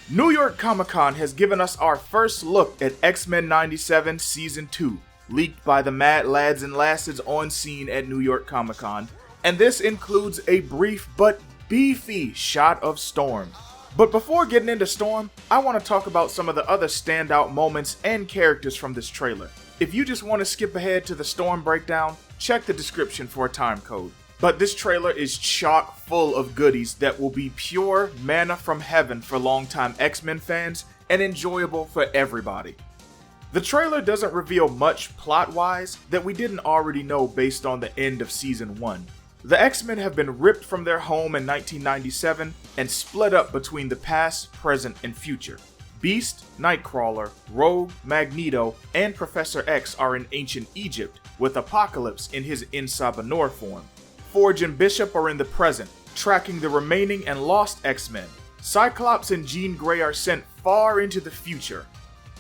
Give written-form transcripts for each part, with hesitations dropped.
New York Comic Con has given us our first look at X-Men 97 Season 2, leaked by the mad lads and lasses on scene at New York Comic Con, and this includes a brief but beefy shot of Storm. But before getting into Storm, I want to talk about some of the other standout moments and characters from this trailer. If you just want to skip ahead to the Strom Breakdown, check the description for a time code. But this trailer is chock full of goodies that will be pure manna from heaven for longtime X-Men fans and enjoyable for everybody. The trailer doesn't reveal much plot-wise that we didn't already know based on the end of Season 1. The X-Men have been ripped from their home in 1997 and split up between the past, present, and future. Beast, Nightcrawler, Rogue, Magneto, and Professor X are in ancient Egypt, with Apocalypse in his Insabanor form. Forge and Bishop are in the present, tracking the remaining and lost X-Men. Cyclops and Jean Grey are sent far into the future,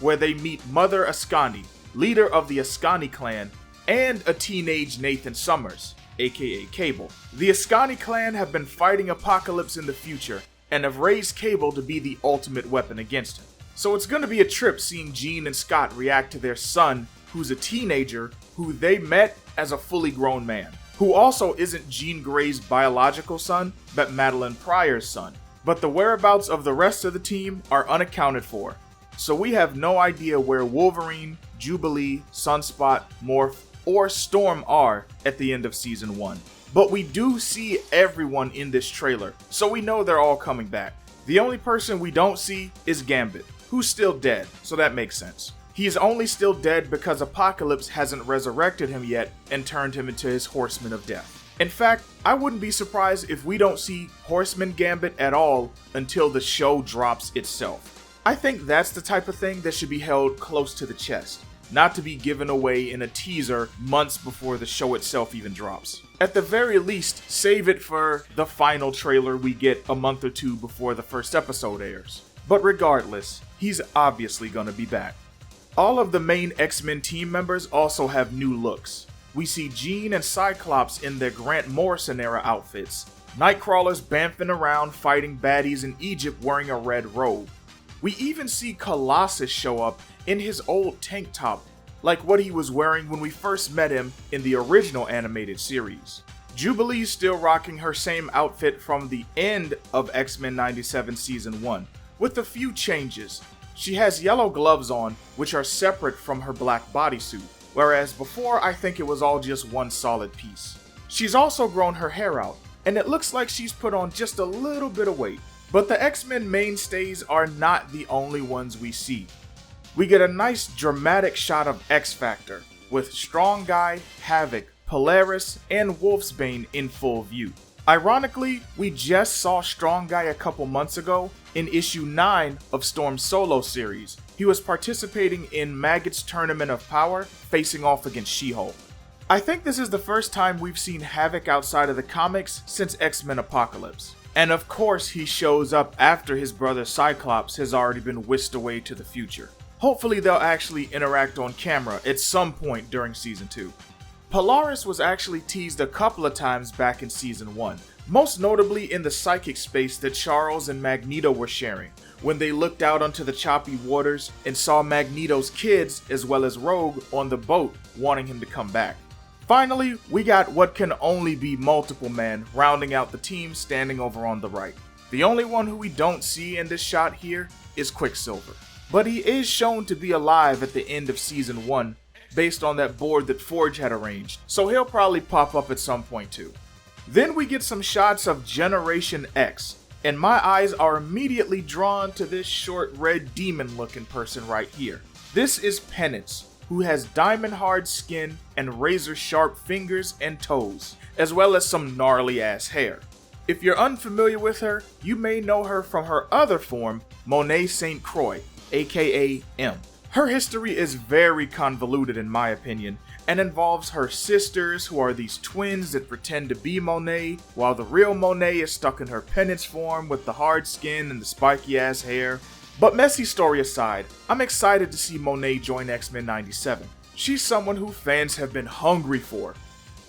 where they meet Mother Ascani, leader of the Ascani clan, and a teenage Nathan Summers, aka Cable. The Ascani clan have been fighting Apocalypse in the future, and have raised Cable to be the ultimate weapon against him. So it's gonna be a trip seeing Jean and Scott react to their son, who's a teenager, who they met as a fully grown man, who also isn't Jean Grey's biological son, but Madeline Pryor's son. But the whereabouts of the rest of the team are unaccounted for, so we have no idea where Wolverine, Jubilee, Sunspot, Morph, or Storm are at the end of Season 1. But we do see everyone in this trailer, so we know they're all coming back. The only person we don't see is Gambit, who's still dead, so that makes sense. He is only still dead because Apocalypse hasn't resurrected him yet and turned him into his Horseman of Death. In fact, I wouldn't be surprised if we don't see Horseman Gambit at all until the show drops itself. I think that's the type of thing that should be held close to the chest, not to be given away in a teaser months before the show itself even drops. At the very least, save it for the final trailer we get a month or two before the first episode airs. But regardless, he's obviously gonna be back. All of the main X-Men team members also have new looks. We see Jean and Cyclops in their Grant Morrison era outfits. Nightcrawler's bamfing around fighting baddies in Egypt wearing a red robe. We even see Colossus show up in his old tank top, like what he was wearing when we first met him in the original animated series. Jubilee's still rocking her same outfit from the end of X-Men 97 Season 1, with a few changes. She has yellow gloves on, which are separate from her black bodysuit, whereas before I think it was all just one solid piece. She's also grown her hair out, and it looks like she's put on just a little bit of weight. But the X-Men mainstays are not the only ones we see. We get a nice dramatic shot of X-Factor, with Strong Guy, Havoc, Polaris, and Wolfsbane in full view. Ironically, we just saw Strong Guy a couple months ago in issue 9 of Storm's solo series. He was participating in Maggot's Tournament of Power, facing off against She-Hulk. I think this is the first time we've seen Havoc outside of the comics since X-Men Apocalypse. And of course he shows up after his brother Cyclops has already been whisked away to the future. Hopefully they'll actually interact on camera at some point during Season 2. Polaris was actually teased a couple of times back in Season 1, most notably in the psychic space that Charles and Magneto were sharing, when they looked out onto the choppy waters and saw Magneto's kids as well as Rogue on the boat wanting him to come back. Finally, we got what can only be multiple men rounding out the team standing over on the right. The only one who we don't see in this shot here is Quicksilver, but he is shown to be alive at the end of Season 1 based on that board that Forge had arranged, so he'll probably pop up at some point too. Then we get some shots of Generation X, and my eyes are immediately drawn to this short red demon looking person right here. This is Penance, who has diamond hard skin and razor sharp fingers and toes, as well as some gnarly ass hair. If you're unfamiliar with her, you may know her from her other form, Monet St. Croix, aka M. Her history is very convoluted in my opinion, and involves her sisters who are these twins that pretend to be Monet, while the real Monet is stuck in her Penance form with the hard skin and the spiky ass hair. But messy story aside, I'm excited to see Monet join X-Men 97. She's someone who fans have been hungry for.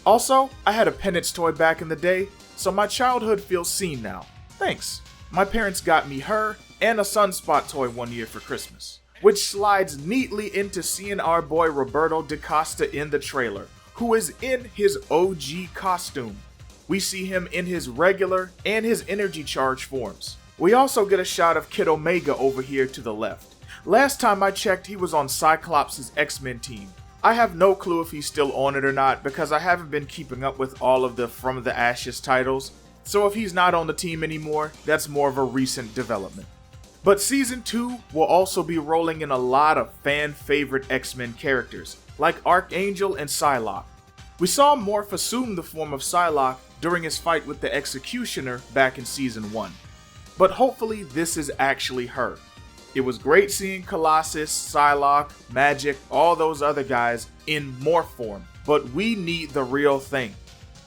Also, I had a Penance toy back in the day, so my childhood feels seen now. Thanks. My parents got me her and a Sunspot toy one year for Christmas, which slides neatly into seeing our boy Roberto da Costa in the trailer, who is in his OG costume. We see him in his regular and his energy charge forms. We also get a shot of Kid Omega over here to the left. Last time I checked, he was on Cyclops' X-Men team. I have no clue if he's still on it or not because I haven't been keeping up with all of the From the Ashes titles, so if he's not on the team anymore, that's more of a recent development. But Season 2 will also be rolling in a lot of fan-favorite X-Men characters, like Archangel and Psylocke. We saw Morph assume the form of Psylocke during his fight with the Executioner back in Season 1. But hopefully this is actually her. It was great seeing Colossus, Psylocke, Magic, all those other guys in Morph form, but we need the real thing.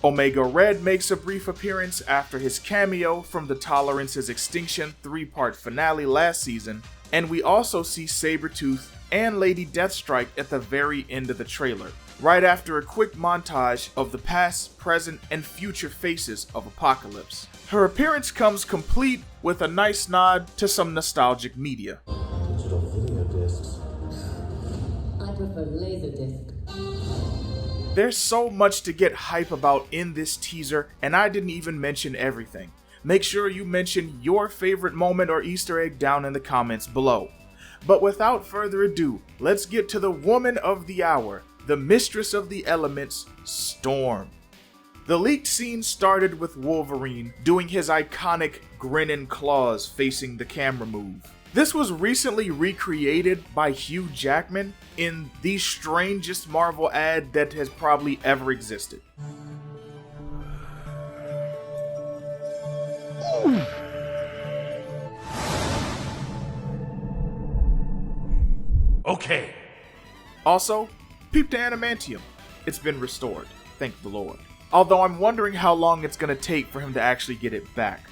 Omega Red makes a brief appearance after his cameo from the Tolerance's Extinction 3-part finale last season, and we also see Sabretooth and Lady Deathstrike at the very end of the trailer, right after a quick montage of the past, present, and future faces of Apocalypse. Her appearance comes complete with a nice nod to some nostalgic media. Digital video discs. I prefer Laserdisc. There's so much to get hype about in this teaser, and I didn't even mention everything. Make sure you mention your favorite moment or Easter egg down in the comments below. But without further ado, let's get to the woman of the hour, the mistress of the elements, Storm. The leaked scene started with Wolverine doing his iconic grin and claws facing the camera move. This was recently recreated by Hugh Jackman in the strangest Marvel ad that has probably ever existed. Okay. Also, peep the adamantium. It's been restored, thank the Lord. Although I'm wondering how long it's gonna take for him to actually get it back.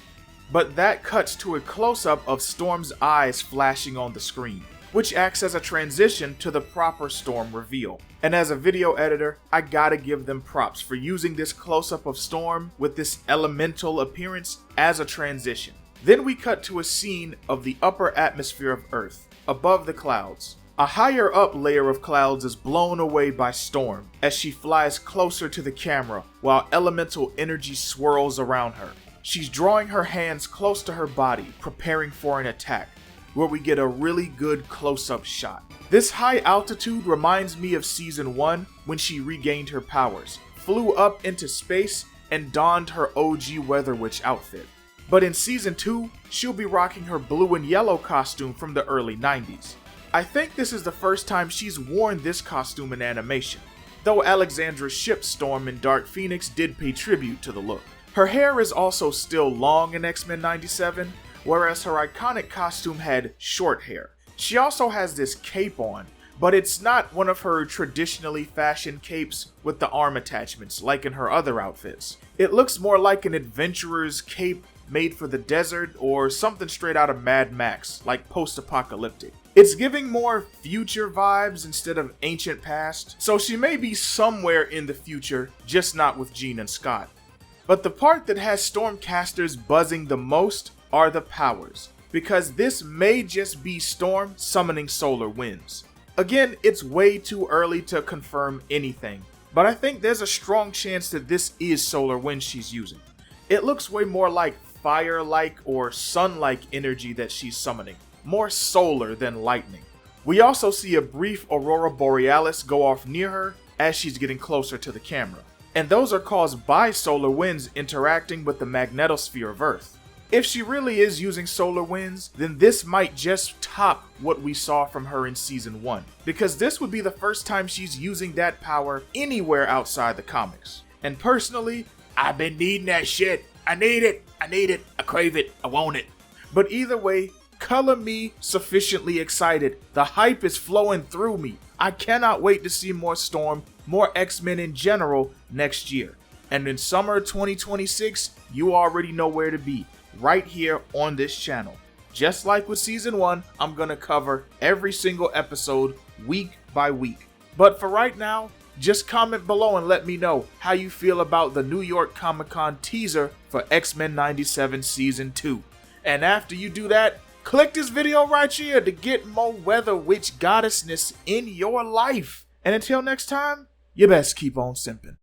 But that cuts to a close-up of Storm's eyes flashing on the screen, which acts as a transition to the proper Storm reveal. And as a video editor, I gotta give them props for using this close-up of Storm with this elemental appearance as a transition. Then we cut to a scene of the upper atmosphere of Earth, above the clouds. A higher up layer of clouds is blown away by Storm as she flies closer to the camera while elemental energy swirls around her. She's drawing her hands close to her body, preparing for an attack, where we get a really good close-up shot. This high altitude reminds me of Season 1 when she regained her powers, flew up into space, and donned her OG Weather Witch outfit. But in Season 2, she'll be rocking her blue and yellow costume from the early 90s. I think this is the first time she's worn this costume in animation, though Alexandra's ship Storm in Dark Phoenix did pay tribute to the look. Her hair is also still long in X-Men 97, whereas her iconic costume had short hair. She also has this cape on, but it's not one of her traditionally fashioned capes with the arm attachments like in her other outfits. It looks more like an adventurer's cape made for the desert or something straight out of Mad Max, like post-apocalyptic. It's giving more future vibes instead of ancient past, so she may be somewhere in the future, just not with Jean and Scott. But the part that has Stormcasters buzzing the most are the powers, because this may just be Storm summoning solar winds. Again, it's way too early to confirm anything, but I think there's a strong chance that this is solar winds she's using. It looks way more like fire-like or sun-like energy that she's summoning, more solar than lightning. We also see a brief Aurora Borealis go off near her as she's getting closer to the camera. And those are caused by solar winds interacting with the magnetosphere of Earth. If she really is using solar winds, then this might just top what we saw from her in Season 1, because this would be the first time she's using that power anywhere outside the comics. And personally, I've been needing that shit. I need it, I crave it, I want it. But either way, color me sufficiently excited. The hype is flowing through me. I cannot wait to see more Storm, more X-Men in general next year. And in summer 2026, you already know where to be, right here on this channel. Just like with Season 1, I'm gonna cover every single episode week by week. But for right now, just comment below and let me know how you feel about the New York Comic Con teaser for X-Men 97 Season 2. And after you do that, Click this video right here to get more weather witch goddessness in your life. And until next time, you best keep on simping.